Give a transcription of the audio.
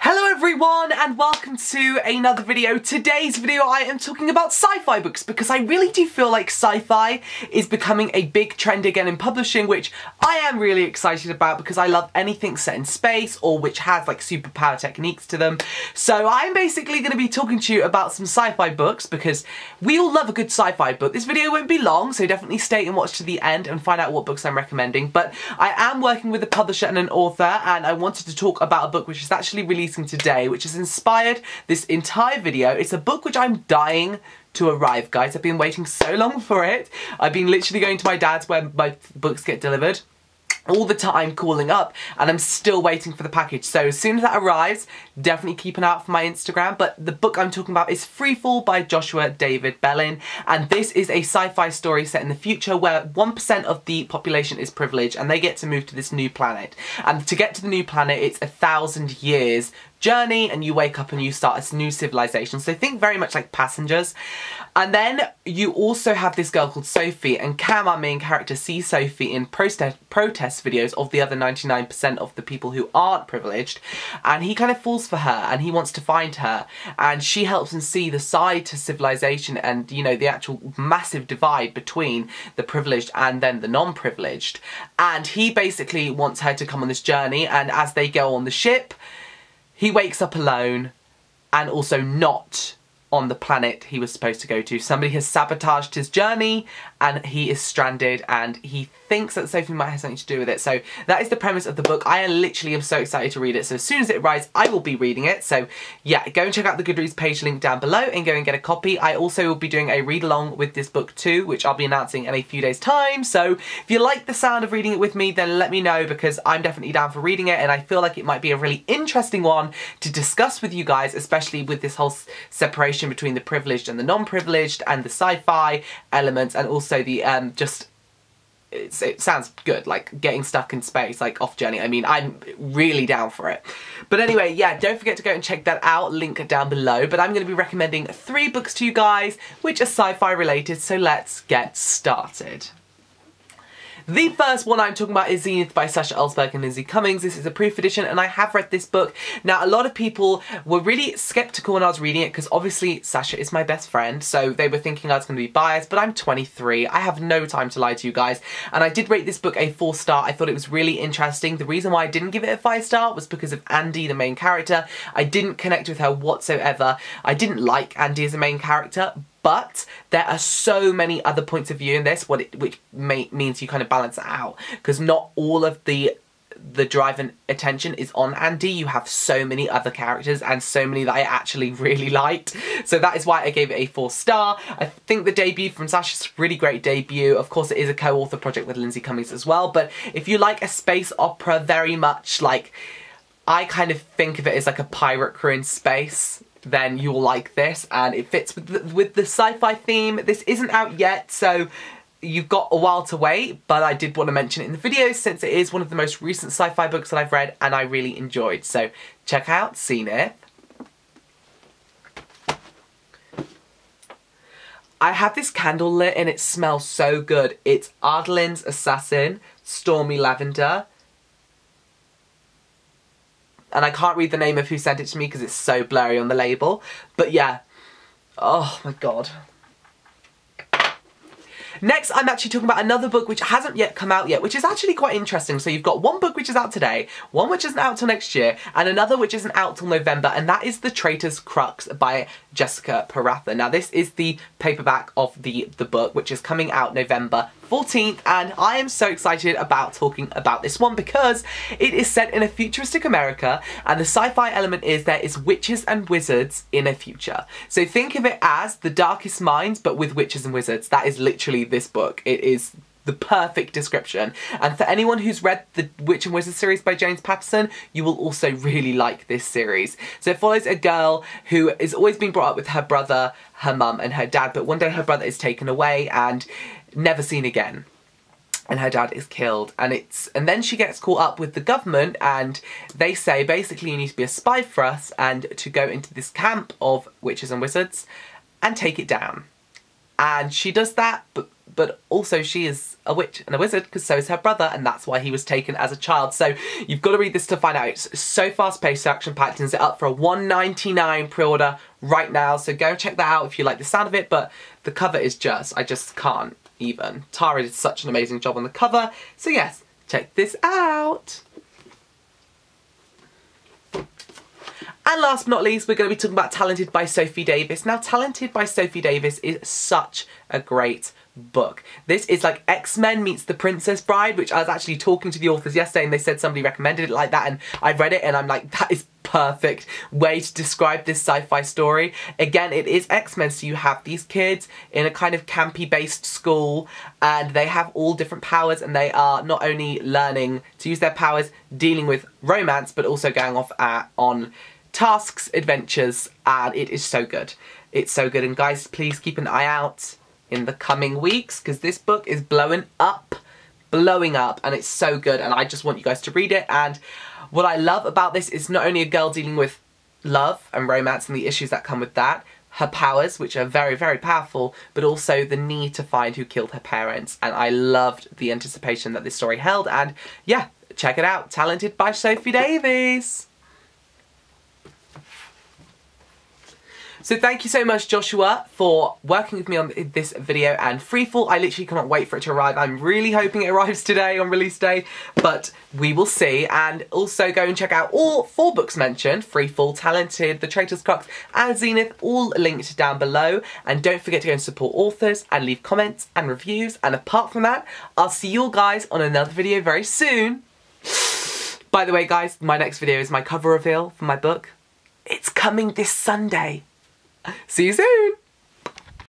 Hello everyone and welcome to another video. Today's video I am talking about sci-fi books because I really do feel like sci-fi is becoming a big trend again in publishing, which I am really excited about because I love anything set in space or which has like superpower techniques to them. So I'm basically going to be talking to you about some sci-fi books because we all love a good sci-fi book. This video won't be long, so definitely stay and watch to the end and find out what books I'm recommending. But I am working with a publisher and an author and I wanted to talk about a book which is actually releasing today, which has inspired this entire video. It's a book which I'm dying to arrive, guys. I've been waiting so long for it. I've been literally going to my dad's where my books get delivered all the time, calling up, and I'm still waiting for the package. So as soon as that arrives, definitely keep an eye out for my Instagram. But the book I'm talking about is Freefall by Joshua David Bellin, and this is a sci-fi story set in the future where 1% of the population is privileged and they get to move to this new planet. And to get to the new planet, it's 1,000 years journey, and you wake up and you start a new civilization. So think very much like Passengers. And then you also have this girl called Sophie, and Cam, our main character, sees Sophie in protest videos of the other 99% of the people who aren't privileged, and he kind of falls for her and he wants to find her, and she helps him see the side to civilization and, you know, the actual massive divide between the privileged and then the non-privileged. And he basically wants her to come on this journey, and as they go on the ship, he wakes up alone and also not on the planet he was supposed to go to. Somebody has sabotaged his journey and he is stranded, and he thinks that Sophie might have something to do with it. So that is the premise of the book. I literally am so excited to read it. So as soon as it arrives, I will be reading it. So yeah, go and check out the Goodreads page link down below and go and get a copy. I also will be doing a read along with this book too, which I'll be announcing in a few days time. So if you like the sound of reading it with me, then let me know, because I'm definitely down for reading it, and I feel like it might be a really interesting one to discuss with you guys, especially with this whole separation between the privileged and the non-privileged, and the sci-fi elements, and also the it sounds good, like getting stuck in space, like off journey. I mean, I'm really down for it. But anyway, yeah, don't forget to go and check that out, link down below. But I'm going to be recommending 3 books to you guys which are sci-fi related, so let's get started. The first one I'm talking about is Zenith by Sasha, Ellsberg and Lindsey Cummings. This is a proof edition and I have read this book. Now, a lot of people were really skeptical when I was reading it because obviously Sasha is my best friend, so they were thinking I was going to be biased, but I'm 23. I have no time to lie to you guys, and I did rate this book a 4-star. I thought it was really interesting. The reason why I didn't give it a 5-star was because of Andy, the main character. I didn't connect with her whatsoever. I didn't like Andy as a main character, but there are so many other points of view in this, which means you kind of balance it out, because not all of the drive and attention is on Andy. You have so many other characters and so many that I actually really liked. So that is why I gave it a 4-star. I think the debut from Sasha's a really great debut. Of course, it is a co-author project with Lindsey Cummings as well, but if you like a space opera very much like, I kind of think of it as like a pirate crew in space, then you'll like this, and it fits with the sci-fi theme. This isn't out yet, so you've got a while to wait, but I did want to mention it in the video since it is one of the most recent sci-fi books that I've read and I really enjoyed. So check out Zenith. I have this candle lit and it smells so good. It's Ardalin's Assassin, Stormy Lavender. And I can't read the name of who sent it to me because it's so blurry on the label. But yeah. Oh my god. Next, I'm actually talking about another book which hasn't yet come out yet, which is actually quite interesting. So you've got one book which is out today, one which isn't out till next year, and another which isn't out till November, and that is the Traitors Crux by Jessica Paratha. Now this is the paperback of the book, which is coming out November 14th, and I am so excited about talking about this one because it is set in a futuristic America, and the sci-fi element is there is witches and wizards in a future. So think of it as The Darkest Minds, but with witches and wizards. That is literally this book. It is the perfect description. And for anyone who's read the Witch and Wizard series by James Patterson, you will also really like this series. So it follows a girl who is always being brought up with her brother, her mum and her dad, but one day her brother is taken away and never seen again, and her dad is killed, and then she gets caught up with the government, and they say basically you need to be a spy for us and to go into this camp of witches and wizards and take it down. and she does that, but also she is a witch and a wizard, because so is her brother, and that's why he was taken as a child. So you've got to read this to find out. It's so fast-paced, so action-packed, and it's up for a $1.99 pre-order right now, so go and check that out if you like the sound of it. But the cover is just, I just can't even. Tara did such an amazing job on the cover, so yes, check this out. And last but not least, we're going to be talking about Talented by Sophie Davis. Now, Talented by Sophie Davis is such a great book. This is like X-Men meets The Princess Bride, which I was actually talking to the authors yesterday and they said somebody recommended it like that, and I've read it and I'm like, that is perfect way to describe this sci-fi story. Again, it is X-Men, so you have these kids in a kind of campy based school and they have all different powers, and they are not only learning to use their powers, dealing with romance, but also going off on tasks, adventures, and it is so good. It's so good, and guys, please keep an eye out in the coming weeks, because this book is blowing up, and it's so good, and I just want you guys to read it. And what I love about this is not only a girl dealing with love and romance and the issues that come with that, her powers, which are very, very powerful, but also the need to find who killed her parents, and I loved the anticipation that this story held. And yeah, check it out, Talented by Sophie Davis. So thank you so much, Joshua, for working with me on this video, and Freefall, I literally cannot wait for it to arrive. I'm really hoping it arrives today on release day, but we will see. And also go and check out all 4 books mentioned, Freefall, Talented, The Traitors, Crux, and Zenith, all linked down below. And don't forget to go and support authors and leave comments and reviews. And apart from that, I'll see you all guys on another video very soon. By the way, guys, my next video is my cover reveal for my book. It's coming this Sunday. See you soon!